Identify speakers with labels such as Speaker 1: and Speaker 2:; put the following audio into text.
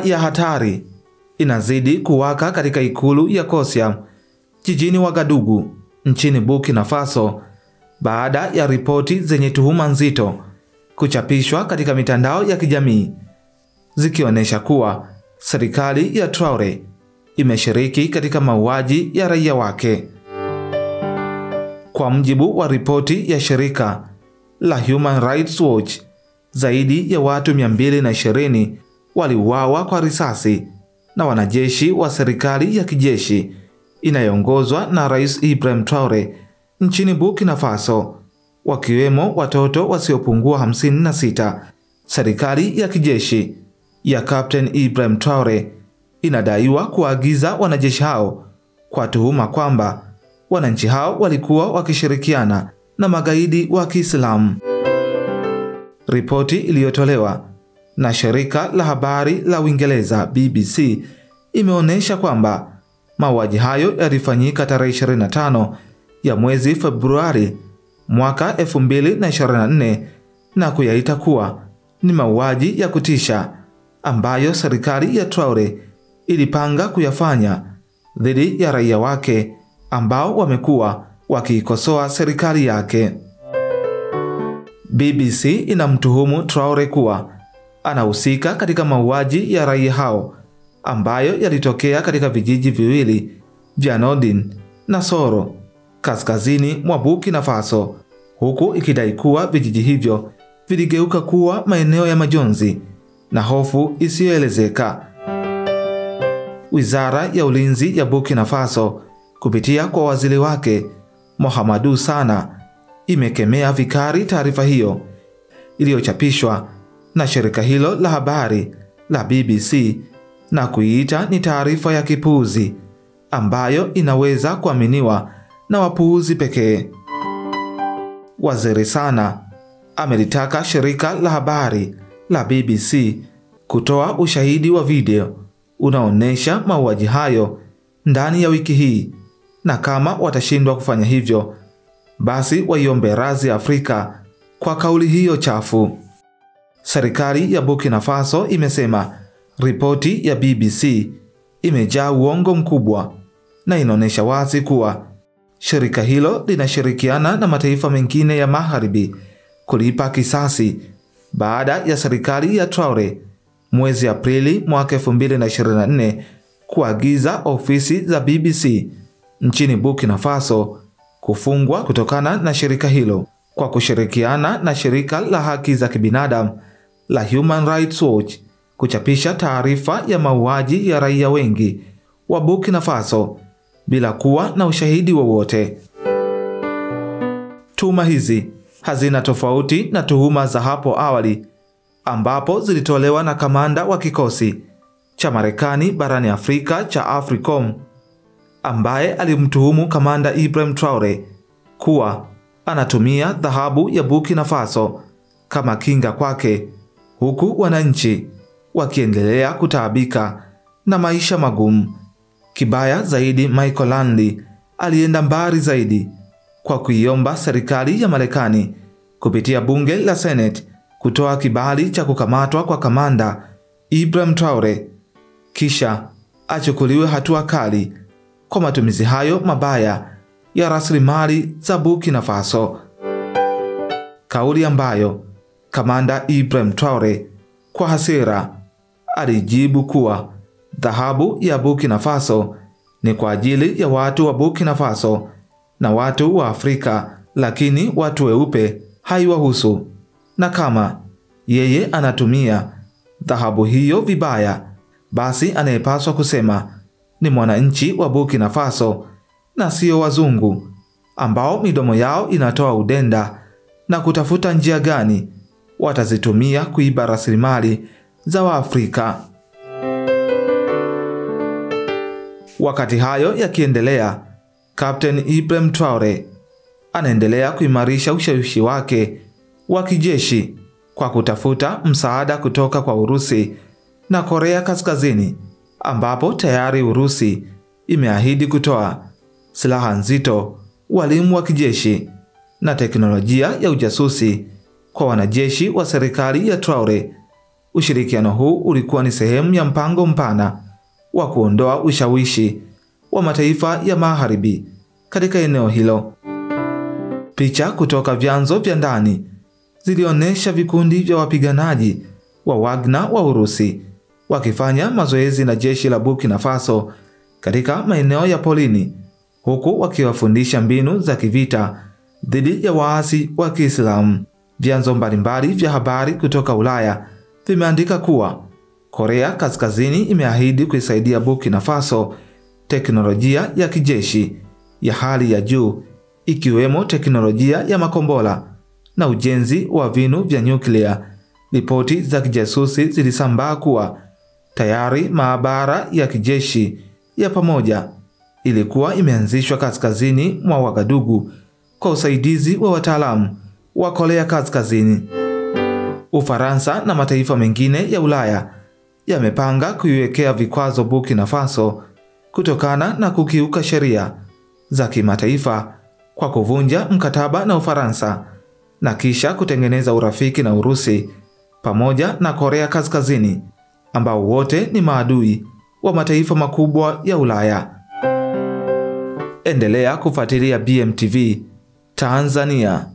Speaker 1: ya hatari inazidi kuwaka katika ikulu ya Kosiam jijini Wagadugu nchini Burkina Faso baada ya ripoti zenye tuhuma nzito kuchapishwa katika mitandao ya kijamii zikionyesha kuwa serikali ya Traore imeshiriki katika mauaji ya raia wake. Kwa mujibu wa ripoti ya shirika la Human Rights Watch, zaidi ya watu 220 waliuawa kwa risasi na wanajeshi wa serikali ya kijeshi inayoongozwa na Rais Ibrahim Traore nchini Burkina Faso, wakiwemo watoto wasiopungua 56. Serikali ya kijeshi ya Captain Ibrahim Traore inadaiwa kuagiza wanajeshi hao kwa tuhuma kwamba wananchi hao walikuwa wakishirikiana na magaidi wa Kiislamu. Ripoti iliyotolewa na shirika la habari la Uingereza BBC imeonyesha kwamba mauaji hayo yalifanyika tarehe 25 ya mwezi Februari mwaka 2024 na kuyaita kuwa ni mauaji ya kutisha ambayo serikali ya Traore ilipanga kuyafanya dhidi ya raia wake ambao wamekuwa wakiikosoa serikali yake. BBC inamtuhumu Traore kuwa anahusika katika mauaji ya raia hao ambayo yalitokea katika vijiji viwili vya Nordin na Soro kaskazini mwa Burkina Faso, huku ikidai kuwa vijiji hivyo viligeuka kuwa maeneo ya majonzi na hofu isiyoelezeka. Wizara ya Ulinzi ya Burkina Faso kupitia kwa waziri wake Mohamedou Sana imekemea vikali taarifa hiyo iliyochapishwa na shirika hilo la habari la BBC na kuiita ni taarifa ya kipuuzi ambayo inaweza kuaminiwa na wapuuzi pekee. Waziri Sana amelitaka shirika la habari la BBC kutoa ushahidi wa video unaoonyesha mauaji hayo ndani ya wiki hii, na kama watashindwa kufanya hivyo basi waiombe radhi Afrika kwa kauli hiyo chafu. Serikali ya Burkina Faso imesema ripoti ya BBC imejaa uongo mkubwa na inaonyesha wazi kuwa shirika hilo linashirikiana na mataifa mengine ya Magharibi kulipa kisasi baada ya serikali ya Traore mwezi Aprili mwaka 2024 kuagiza ofisi za BBC nchini Burkina Faso kufungwa kutokana na shirika hilo kwa kushirikiana na shirika la haki za kibinadamu la Human Rights Watch kuchapisha taarifa ya mauaji ya raia wengi wa Burkina Faso bila kuwa na ushahidi wowote. Tuhuma hizi hazina tofauti na tuhuma za hapo awali ambapo zilitolewa na kamanda wa kikosi cha Marekani barani Afrika cha AFRICOM ambaye alimtuhumu kamanda Ibrahim Traore kuwa anatumia dhahabu ya Burkina Faso kama kinga kwake, huku wananchi wakiendelea kutaabika na maisha magumu. Kibaya zaidi, Michael Landy alienda mbali zaidi kwa kuiomba serikali ya Marekani kupitia bunge la Senate kutoa kibali cha kukamatwa kwa kamanda Ibrahim Traore kisha achukuliwe hatua kali kwa matumizi hayo mabaya ya rasilimali za Burkina Faso. Kauli ambayo kamanda Ibrahim Traore kwa hasira alijibu kuwa dhahabu ya Burkina Faso ni kwa ajili ya watu wa Burkina Faso na watu wa Afrika, lakini watu weupe haiwahusu, na kama yeye anatumia dhahabu hiyo vibaya, basi anayepaswa kusema ni mwananchi wa Burkina Faso na sio wazungu ambao midomo yao inatoa udenda na kutafuta njia gani watazitumia kuiba rasilimali za Waafrika. Wakati hayo yakiendelea, Captain Ibrahim Traore anaendelea kuimarisha ushawishi wake wa kijeshi kwa kutafuta msaada kutoka kwa Urusi na Korea Kaskazini, ambapo tayari Urusi imeahidi kutoa silaha nzito, walimu wa kijeshi na teknolojia ya ujasusi kwa wanajeshi wa serikali ya Traore Ushirikiano huu ulikuwa ni sehemu ya mpango mpana wa kuondoa ushawishi wa mataifa ya Magharibi katika eneo hilo. Picha kutoka vyanzo vya ndani zilionyesha vikundi vya wapiganaji wa Wagner wa Urusi wakifanya mazoezi na jeshi la Burkina Faso katika maeneo ya polini, huku wakiwafundisha mbinu za kivita dhidi ya waasi wa Kiislamu. Vyanzo mbalimbali vya habari kutoka Ulaya vimeandika kuwa Korea Kaskazini imeahidi kuisaidia Burkina Faso teknolojia ya kijeshi ya hali ya juu, ikiwemo teknolojia ya makombora na ujenzi wa vinu vya nyuklia. Ripoti za kijasusi zilisambaa kuwa tayari maabara ya kijeshi ya pamoja ilikuwa imeanzishwa kaskazini mwa Wagadugu kwa usaidizi wa wataalamu wa Korea Kaskazini. Ufaransa na mataifa mengine ya Ulaya yamepanga kuiwekea vikwazo Burkina Faso kutokana na kukiuka sheria za kimataifa kwa kuvunja mkataba na Ufaransa na kisha kutengeneza urafiki na Urusi pamoja na Korea Kaskazini, ambao wote ni maadui wa mataifa makubwa ya Ulaya. Endelea kufuatilia BMTV Tanzania.